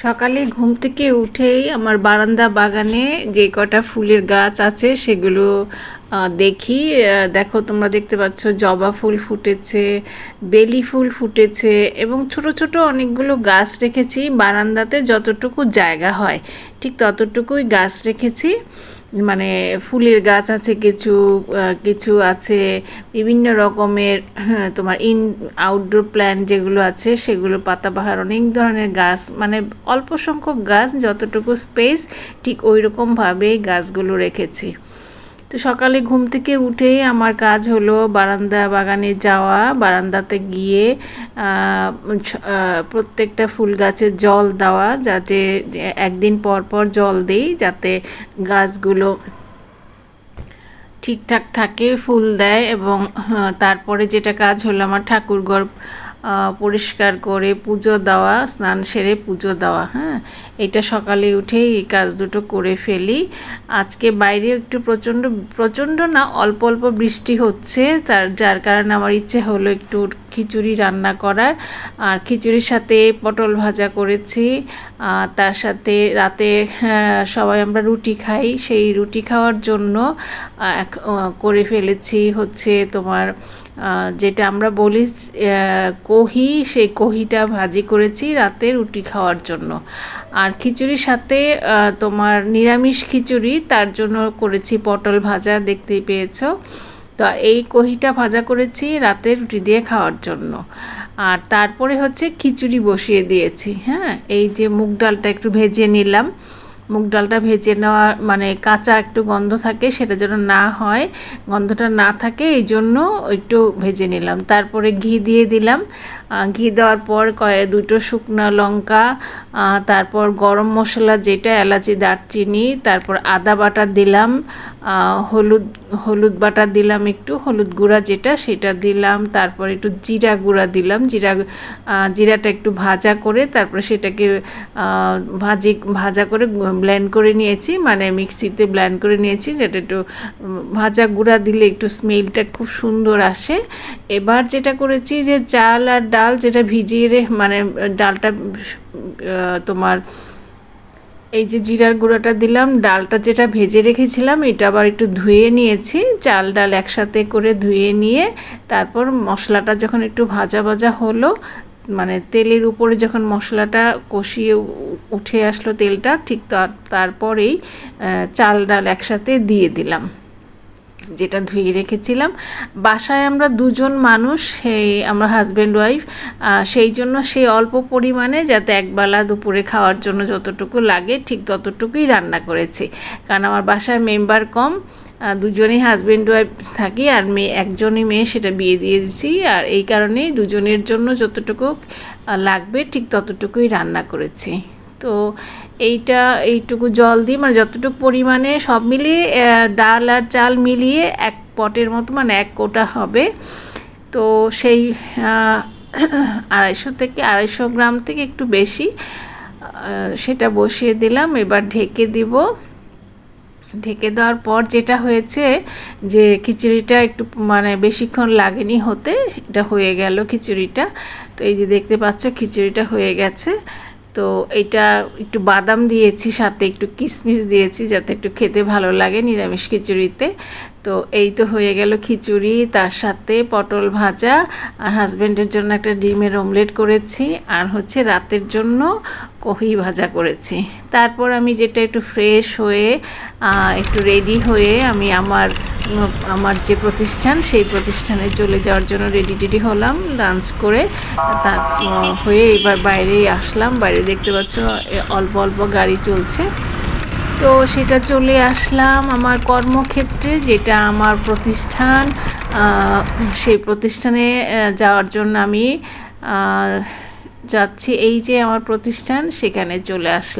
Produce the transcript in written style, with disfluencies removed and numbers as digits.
সকালে ঘুম থেকে উঠেই আমার বারান্দা বাগানে যে কটা ফুলের গাছ আছে সেগুলো দেখি। দেখো, তোমরা দেখতে পাচ্ছ জবা ফুল ফুটেছে, বেলি ফুল ফুটেছে এবং ছোট ছোট অনেকগুলো গাছ রেখেছি বারান্দাতে। যতটুকু জায়গা হয় ঠিক ততটুকুই গাছ রেখেছি। মানে ফুলের গাছ আছে কিছু, কিছু আছে বিভিন্ন রকমের তোমার আউটডোর প্ল্যান্ট যেগুলো আছে সেগুলো, পাতাবাহার অনেক ধরনের গাছ, মানে অল্প সংখ্যক গাছ, যতটুকু স্পেস ঠিক ওই রকমভাবেই গাছগুলো রেখেছি। তো সকালে ঘুম থেকে উঠেই আমার কাজ হলো বারান্দা বাগানে যাওয়া, বারান্দাতে গিয়ে প্রত্যেকটা ফুল গাছে জল দেওয়া, যাতে একদিন পর পর জল দিই যাতে গাছগুলো ঠিকঠাক থাকে, ফুল দেয়। এবং তারপরে যেটা কাজ হলো আমার ঠাকুরঘর পরিষ্কার করে পুজো দেওয়া, স্নান সেরে পুজো দেওয়া। হ্যাঁ, এটা সকালে উঠেই এই কাজ দুটো করে ফেলি। আজকে বাইরে একটু প্রচণ্ড প্রচণ্ড না, অল্প অল্প বৃষ্টি হচ্ছে, যার কারণে আমার ইচ্ছে হলো একটু খিচুড়ি রান্না করার। আর খিচুড়ির সাথে পটল ভাজা করেছি। তার সাথে রাতে সবাই আমরা রুটি খাই, সেই রুটি খাওয়ার জন্য করে ফেলেছি হচ্ছে তোমার যেটা আমরা বলি কহি, সেই কহিটা ভাজি করেছি রাতে রুটি খাওয়ার জন্য। আর খিচুড়ির সাথে তোমার নিরামিষ খিচুড়ি, তার জন্য করেছি পটল ভাজা, দেখতেই পেয়েছো। তো এই কহিটা ভাজা করেছি রাতে রুটি দিয়ে খাওয়ার জন্য। আর তারপরে হচ্ছে খিচুড়ি বসিয়ে দিয়েছি। হ্যাঁ, এই যে মুগ ডালটা একটু ভেজে নিলাম, মুগ ডালটা ভেজে নেওয়া মানে কাঁচা একটু গন্ধ থাকে, সেটা যেন না হয়, গন্ধটা না থাকে, এই জন্য একটু ভেজে নিলাম। তারপরে ঘি দিয়ে দিলাম। ঘি দেওয়ার পর দুটো শুকনো লঙ্কা, তারপর গরম মশলা যেটা এলাচি দারচিনি, তারপর আদা বাটা দিলাম, হলুদ বাটা দিলাম, একটু হলুদ গুঁড়া যেটা সেটা দিলাম, তারপর একটু জিরা গুঁড়া দিলাম, জিরাটা একটু ভাজা করে তারপরে সেটাকে ভাজা করে ব্লেন্ড করে নিয়েছি, মানে মিক্সিতে ব্লেন্ড করে নিয়েছি, যেটা একটু ভাজা গুঁড়া দিলে একটু স্মেলটা খুব সুন্দর আসে। এবার যেটা করেছি যে চাল আর ডাল যেটা ভিজিয়ে মানে ডালটা তোমার এই যে জিরার গুঁড়োটা দিলাম, ডালটা যেটা ভেজে রেখেছিলাম এটা আবার একটু ধুয়ে নিয়েছি, চাল ডাল একসাথে করে ধুয়ে নিয়ে তারপর মশলাটা যখন একটু ভাজা ভাজা হলো, মানে তেলের উপরে যখন মশলাটা কষিয়ে উঠে আসলো তেলটা, ঠিক তারপরেই চাল ডাল একসাথে দিয়ে দিলাম যেটা ধুয়ে রেখেছিলাম। বাসায় আমরা দুজন মানুষ, সেই আমরা হাজব্যান্ড ওয়াইফ, সেই জন্য সেই অল্প পরিমাণে যাতে একবেলা দুপুরে খাওয়ার জন্য যতটুকু লাগে ঠিক ততটুকুই রান্না করেছি। কারণ আমার বাসায় মেম্বার কম, দুজনেই হাজব্যান্ড ওয়াইফ থাকি, আর একজনই মেয়ে, সেটা বিয়ে দিয়ে দিচ্ছি। আর এই কারণেই দুজনের জন্য যতটুকু লাগবে ঠিক ততটুকুই রান্না করেছি। তো এইটুকু জল দিয়ে, মানে যতটুকু পরিমাণে সব মিলিয়ে ডাল আর চাল মিলিয়ে এক পটের মতো, মানে এক কোটা হবে। তো সেই 250 গ্রাম থেকে একটু বেশি, সেটা বসিয়ে দিলাম। এবার ঢেকে দিব। ঢেকে দেওয়ার পর যেটা হয়েছে যে খিচুড়িটা একটু মানে বেশিক্ষণ লাগেনি হতে, এটা হয়ে গেল খিচুড়িটা। তো এই যে দেখতে পাচ্ছ খিচুড়িটা হয়ে গেছে। তো এটা একটু বাদাম দিয়েছি, সাথে একটু কিশমিশ দিয়েছি যাতে একটু খেতে ভালো লাগে নিরামিষ খিচুড়িতে। তো এই তো হয়ে গেল খিচুড়ি, তার সাথে পটল ভাজা, আর হাজব্যান্ডের জন্য একটা ডিমের অমলেট করেছি, আর হচ্ছে রাতের জন্য কহি ভাজা করেছি। তারপর আমি যেটা একটু ফ্রেশ হয়ে একটু রেডি হয়ে আমি আমার যে প্রতিষ্ঠান সেই প্রতিষ্ঠানে চলে যাওয়ার জন্য রেডি হলাম লাঞ্চ করে। তার হয়ে এবার বাইরেই আসলাম। বাইরে দেখতে পাচ্ছ অল্প অল্প গাড়ি চলছে। তো সেটা চলে আসলাম আমার কর্মক্ষেত্রে, যেটা আমার প্রতিষ্ঠান। সেই প্রতিষ্ঠানে যাওয়ার জন্য আমি যাচ্ছি। এই যে আমার প্রতিষ্ঠান, সেখানে চলে আসলাম।